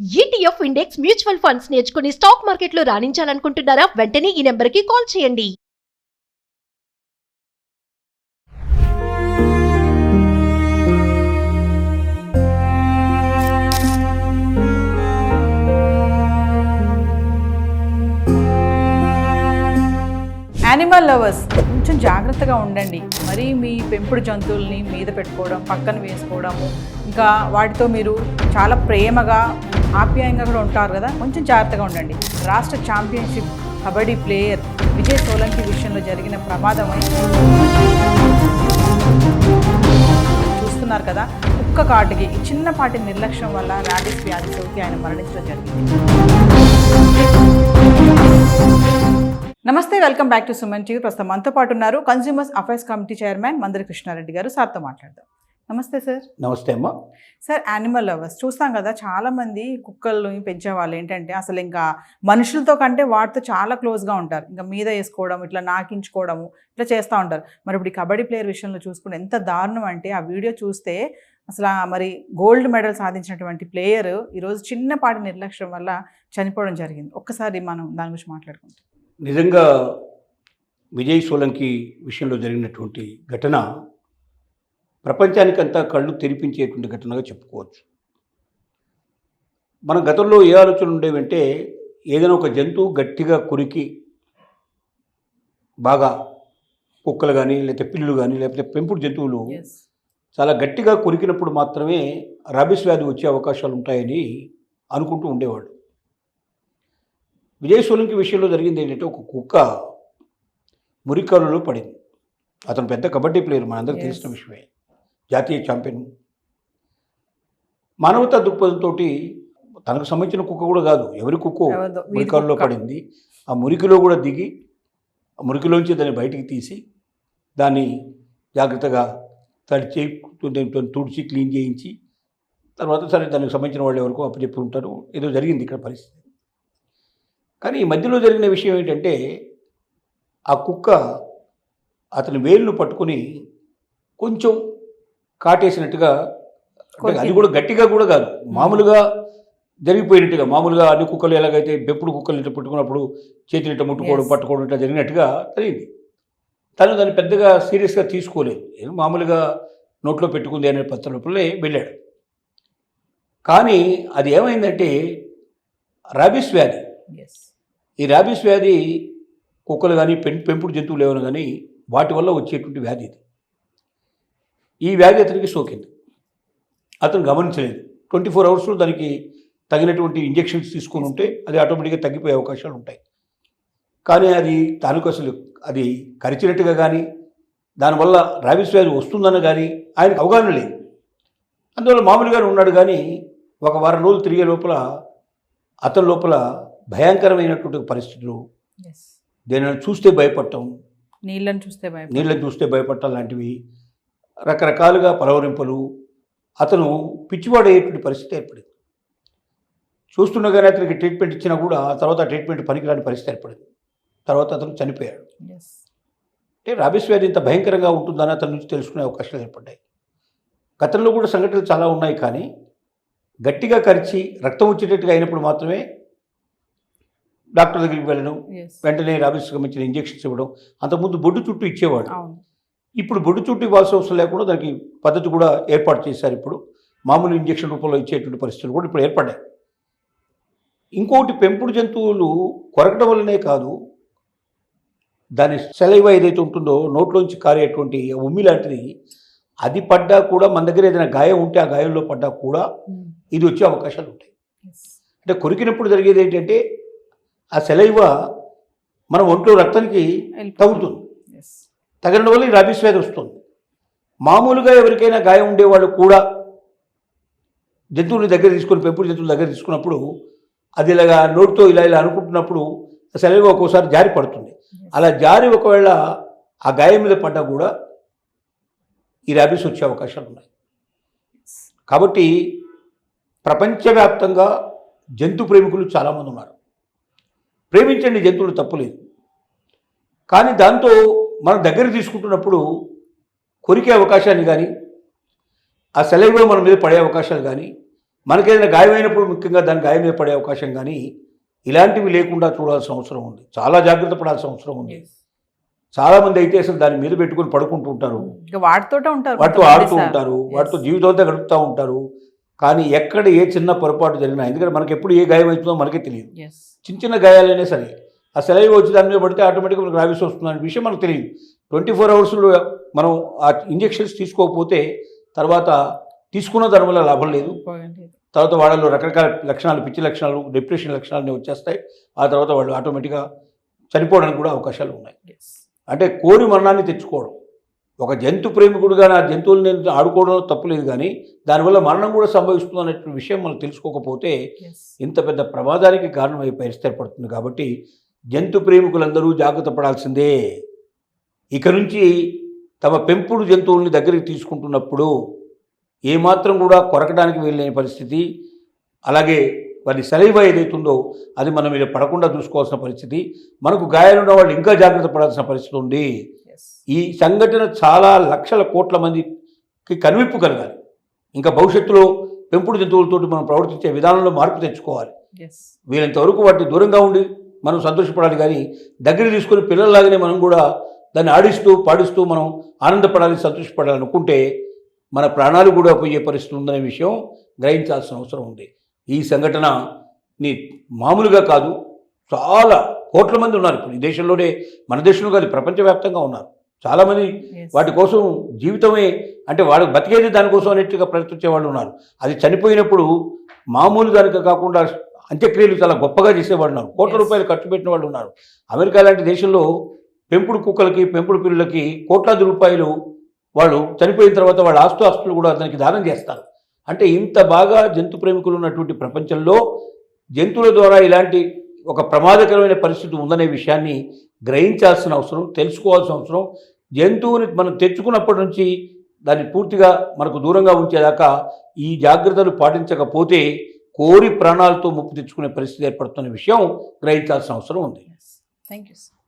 ETF index mutual funds నేర్చుకుని stock మార్కెట్లో రాణించాలనుకుంటున్నారా? వెంటనే ఈ నెంబర్కి కాల్ చేయండి. యానిమల్ లవర్స్ కొంచెం జాగ్రత్తగా ఉండండి. మరీ మీ పెంపుడు జంతువుల్ని మీద పెట్టుకోవడం, పక్కన వేసుకోవడము, ఇంకా వాటితో మీరు చాలా ప్రేమగా ఆప్యాయంగా కూడా ఉంటారు కదా, కొంచెం జాగ్రత్తగా ఉండండి. రాష్ట్ర ఛాంపియన్షిప్ కబడ్డీ ప్లేయర్ విజయ్ సోలంకి విషయంలో జరిగిన ప్రమాదం చూస్తున్నారు కదా. కుక్క కాటుకి చిన్నపాటి నిర్లక్ష్యం వల్ల ర్యాబిస్ వ్యాధి సోకి ఆయన మరణించడం జరిగింది. నమస్తే, welcome back to Suman TV. ప్రస్తుతం మనతో పాటు ఉన్నారు consumers affairs committee chairman Mandari Krishnareddy గారు. సార్తో మాట్లాడదాం. నమస్తే సార్. నమస్తే అమ్మా. సార్, యానిమల్ లవర్స్ చూస్తాం కదా, చాలామంది కుక్కల్ని పెంచే వాళ్ళు ఏంటంటే అసలు ఇంకా మనుషులతో కంటే వాటితో చాలా క్లోజ్గా ఉంటారు. ఇంకా మీద వేసుకోవడం, ఇట్లా నాకించుకోవడము, ఇట్లా చేస్తూ ఉంటారు. మరి ఇప్పుడు ఈ కబడ్డీ ప్లేయర్ విషయంలో చూసుకుంటే ఎంత దారుణం అంటే, ఆ వీడియో చూస్తే అసలు మరి గోల్డ్ మెడల్ సాధించినటువంటి ప్లేయర్ ఈరోజు చిన్నపాటి నిర్లక్ష్యం వల్ల చనిపోవడం జరిగింది. ఒక్కసారి మనం దాని గురించి మాట్లాడుకుంటాం. నిజంగా విజయ్ సోలంకి విషయంలో జరిగినటువంటి ఘటన ప్రపంచానికంతా కళ్ళు తెరిపించేటువంటి ఘటనగా చెప్పుకోవచ్చు. మన గతంలో ఏ ఆలోచనలు ఉండేవంటే, ఏదైనా ఒక జంతువు గట్టిగా కొరికి బాగా కుక్కలు కానీ లేకపోతే పిల్లులు కానీ లేకపోతే పెంపుడు జంతువులు చాలా గట్టిగా కొరికినప్పుడు మాత్రమే రాబిస్ వ్యాధి వచ్చే అవకాశాలు ఉంటాయని అనుకుంటూ ఉండేవాడు. విజయ్ సోలంకి విషయంలో జరిగింది ఏంటంటే, ఒక కుక్క మురికాలులో పడింది. అతను పెద్ద కబడ్డీ ప్లేయర్, మనందరికీ తెలిసిన విషయమే, జాతీయ ఛాంపియన్. మానవతా దృక్పథంతో తనకు సంబంధించిన కుక్క కూడా కాదు, ఎవరి కుక్కో మురికాలులో పడింది. ఆ మురికిలో కూడా దిగి ఆ మురికిలోంచి దాన్ని బయటికి తీసి దాన్ని జాగ్రత్తగా తుడిచి క్లీన్ చేయించి తర్వాత సరే దానికి సంబంధించిన వాళ్ళు ఎవరికో అప్పచెప్పి ఉంటారు. ఏదో జరిగింది ఇక్కడ పరిస్థితి. కానీ ఈ మధ్యలో జరిగిన విషయం ఏంటంటే, ఆ కుక్క అతని వేళ్ళు పట్టుకుని కొంచెం కాటేసినట్టుగా, అది కూడా గట్టిగా కూడా కాదు, మామూలుగా జరిగిపోయినట్టుగా, మామూలుగా అన్ని కుక్కలు ఎలాగైతే పెంపుడు కుక్కలు ఇట్లా పట్టుకున్నప్పుడు చేతులు ఇట్లా ముట్టుకోవడం పట్టుకోవడం ఇట్లా జరిగినట్టుగా జరిగింది. తను దాన్ని పెద్దగా సీరియస్గా తీసుకోలేదు, ఏదో మామూలుగా నోట్లో పెట్టుకుంది అనే పద్ధతిలోపలే వెళ్ళాడు. కానీ అది ఏమైందంటే ర్యాబిస్ వ్యాధి. ఈ ర్యాబిస్ వ్యాధి కుక్కలు కానీ పెంపుడు జంతువులు ఏమైనా కానీ వాటి వల్ల వచ్చేటువంటి వ్యాధి ఇది. ఈ వ్యాధి అతనికి సోకింది, అతను గమనించలేదు. 24 అవర్స్లో దానికి తగినటువంటి ఇంజెక్షన్స్ తీసుకుని ఉంటే అది ఆటోమేటిక్గా తగ్గిపోయే అవకాశాలు ఉంటాయి. కానీ అది తనకు అసలు అది కరిచినట్టుగా కానీ దానివల్ల ర్యాబిస్ వ్యాధి వస్తుందన్న కానీ ఆయనకు అవగాహన లేదు. అందువల్ల మామూలుగానే ఉన్నాడు. కానీ ఒక వారం రోజులు తిరిగే లోపల అతని లోపల భయంకరమైనటువంటి పరిస్థితులు, దేనిని చూస్తే భయపడటం, నీళ్ళని చూస్తే భయపడటం లాంటివి, రకరకాలుగా పలవరింపులు, అతను పిచ్చివాడయ్యేటువంటి పరిస్థితి ఏర్పడింది. చూస్తుండగానే అతనికి ట్రీట్మెంట్ ఇచ్చినా కూడా ఆ తర్వాత ట్రీట్మెంట్ పనికిరాని పరిస్థితి ఏర్పడింది. తర్వాత అతను చనిపోయాడు. అంటే ర్యాబిస్ వ్యాధి ఇంత భయంకరంగా ఉంటుందని అతని నుంచి తెలుసుకునే అవకాశాలు ఏర్పడ్డాయి. గతంలో కూడా సంఘటనలు చాలా ఉన్నాయి. కానీ గట్టిగా కరిచి రక్తం వచ్చేటట్టుగా అయినప్పుడు మాత్రమే డాక్టర్ దగ్గరికి వెళ్ళడం, వెంటనే ర్యాబిస్కి సంబంధించిన ఇంజెక్షన్స్ ఇవ్వడం. అంతకుముందు బొడ్డు చుట్టూ ఇచ్చేవాడు. ఇప్పుడు బొడ్డు చుట్టూ ఇవ్వాల్సిన అవసరం లేకుండా దానికి పద్ధతి కూడా ఏర్పాటు చేశారు. ఇప్పుడు మామూలు ఇంజెక్షన్ రూపంలో ఇచ్చేటువంటి పరిస్థితులు కూడా ఇప్పుడు ఏర్పడ్డాయి. ఇంకోటి, పెంపుడు జంతువులు కొరకడం వల్లనే కాదు, దాని సెలైవా ఏదైతే ఉంటుందో నోట్లోంచి కారేటువంటి ఉమ్మి లాంటిది, అది పడ్డా కూడా మన దగ్గర ఏదైనా గాయం ఉంటే ఆ గాయంలో పడ్డా కూడా ఇది వచ్చే అవకాశాలు ఉంటాయి. అంటే కొరికినప్పుడు జరిగేది ఏంటంటే, ఆ సెలైవా మన ఒంట్లో రక్తానికి తగులుతుంది. తగలడం వల్ల ఈ ర్యాబిస్ వ్యాధి వస్తుంది. మామూలుగా ఎవరికైనా గాయం ఉండేవాళ్ళు కూడా జంతువుల దగ్గర తీసుకొని, పెంపుడు జంతువుల దగ్గర తీసుకున్నప్పుడు అది ఇలాగా నోటితో ఇలా అనుకుంటున్నప్పుడు సెలైవా ఒక్కోసారి జారి పడుతుంది. అలా జారి ఒకవేళ ఆ గాయం మీద పడ్డా కూడా ఈ ర్యాబిస్ వచ్చే అవకాశాలు ఉన్నాయి. కాబట్టి ప్రపంచవ్యాప్తంగా జంతు ప్రేమికులు చాలామంది ఉన్నారు. ప్రేమించండి, జంతువులు తప్పులేదు. కానీ దాంతో మన దగ్గర తీసుకుంటున్నప్పుడు కొరికే అవకాశాన్ని కానీ, ఆ సెలైవా మన మీద పడే అవకాశాలు కానీ మనకేదైనా గాయమైనప్పుడు ముఖ్యంగా దాని గాయం మీద పడే అవకాశం కానీ ఇలాంటివి లేకుండా చూడాల్సిన అవసరం ఉంది. చాలా జాగ్రత్త పడాల్సిన అవసరం ఉంది. చాలామంది అయితే అసలు దాని మీద పెట్టుకుని పడుకుంటూ ఉంటారు, ఇంకా వాటితోటే ఉంటారు, వాటితో కొంతమంది ఆడుతూ సార్. ఉంటారు, Yes. వాటితో జీవితంతో గడుపుతూ ఉంటారు. కానీ ఎక్కడ ఏ చిన్న పొరపాటు జరిగినా, ఎందుకంటే మనకి ఎప్పుడు ఏ గాయం అవుతుందో మనకే తెలియదు. Yes. చిన్న చిన్న గాయాలైనా సరే ఆ సెలవు వచ్చి దాని మీద పడితే ఆటోమేటిక్గా మనకు రాబీస్ వస్తుందనే విషయం మనకు తెలియదు. 24 అవర్స్లో మనం ఆ ఇంజెక్షన్స్ తీసుకోకపోతే తర్వాత తీసుకున్న దానివల్ల లాభం లేదు. తర్వాత వాళ్ళలో రకరకాల లక్షణాలు, పిచ్చి లక్షణాలు, డిప్రెషన్ లక్షణాలు వచ్చేస్తాయి. ఆ తర్వాత వాళ్ళు ఆటోమేటిక్గా చనిపోవడానికి కూడా అవకాశాలు ఉన్నాయి. Yes. అంటే కోరి మరణాన్ని తెచ్చుకోవడం, ఒక జంతు ప్రేమికుడుగా నా జంతువులు నేను ఆడుకోవడంలో తప్పులేదు, కానీ దానివల్ల మరణం కూడా సంభవిస్తుంది అనే విషయం మనం తెలుసుకోకపోతే Yes. ఇంత పెద్ద ప్రమాదానికి కారణమై పరిస్థితి ఏర్పడుతుంది. కాబట్టి జంతు ప్రేమికులందరూ జాగ్రత్త పడాల్సిందే. ఇక నుంచి తమ పెంపుడు జంతువుల్ని దగ్గరికి తీసుకుంటున్నప్పుడు ఏమాత్రం కూడా కొరకడానికి వెళ్ళలేని పరిస్థితి, అలాగే వారి సలైవ ఏదైతుందో అది మన మీద పడకుండా చూసుకోవాల్సిన పరిస్థితి, మనకు గాయాలున్న వాళ్ళు ఇంకా జాగ్రత్త పడాల్సిన పరిస్థితి ఉంది. Yes. ఈ సంఘటన చాలా లక్షల కోట్ల మందికి కనువిప్పు కలగాలి. ఇంకా భవిష్యత్తులో పెంపుడు జంతువులతో మనం ప్రవర్తించే విధానంలో మార్పు తెచ్చుకోవాలి. Yes. వీళ్ళంత వరకు వాటిని దూరంగా ఉండి మనం సంతోషపడాలి, కానీ దగ్గర తీసుకొని పిల్లల్లాగానే మనం కూడా దాన్ని ఆడిస్తూ పాడిస్తూ మనం ఆనందపడాలి, సంతోషపడాలి అనుకుంటే మన ప్రాణాలు కూడా పోయే పరిస్థితి ఉందనే విషయం గ్రహించాల్సిన అవసరం ఉంది. ఈ సంఘటనని మామూలుగా కాదు, చాలా కోట్ల మంది ఉన్నారు ఇప్పుడు ఈ దేశంలోనే, మన దేశంలో కాదు ప్రపంచవ్యాప్తంగా ఉన్నారు చాలామంది. Yes. వాటి కోసం జీవితమే అంటే వాడు బతికేది దానికోసం అనేట్టుగా ప్రవర్తించే వాళ్ళు ఉన్నారు. అది చనిపోయినప్పుడు మామూలు దానికి కాకుండా అంత్యక్రియలు చాలా గొప్పగా చేసేవాళ్ళు ఉన్నారు. కోట్ల Yes. రూపాయలు ఖర్చు పెట్టిన వాళ్ళు ఉన్నారు. అమెరికా లాంటి దేశంలో పెంపుడు కుక్కలకి, పెంపుడు పిల్లులకి కోట్లాది రూపాయలు వాళ్ళు చనిపోయిన తర్వాత వాళ్ళ ఆస్తులు కూడా దానికి దానం చేస్తారు. అంటే ఇంత బాగా జంతు ప్రేమికులు ఉన్నటువంటి ప్రపంచంలో జంతువుల ద్వారా ఇలాంటి ఒక ప్రమాదకరమైన పరిస్థితి ఉందనే విషయాన్ని గ్రహించాల్సిన అవసరం, తెలుసుకోవాల్సిన అవసరం. జంతువుని మనం తెచ్చుకున్నప్పటి నుంచి దాన్ని పూర్తిగా మనకు దూరంగా ఉంచేదాకా ఈ జాగ్రత్తలు పాటించకపోతే కోరి ప్రాణాలతో ముప్పు తెచ్చుకునే పరిస్థితి ఏర్పడుతున్న విషయం గ్రహించాల్సిన అవసరం ఉంది. Yes. Thank you, sir.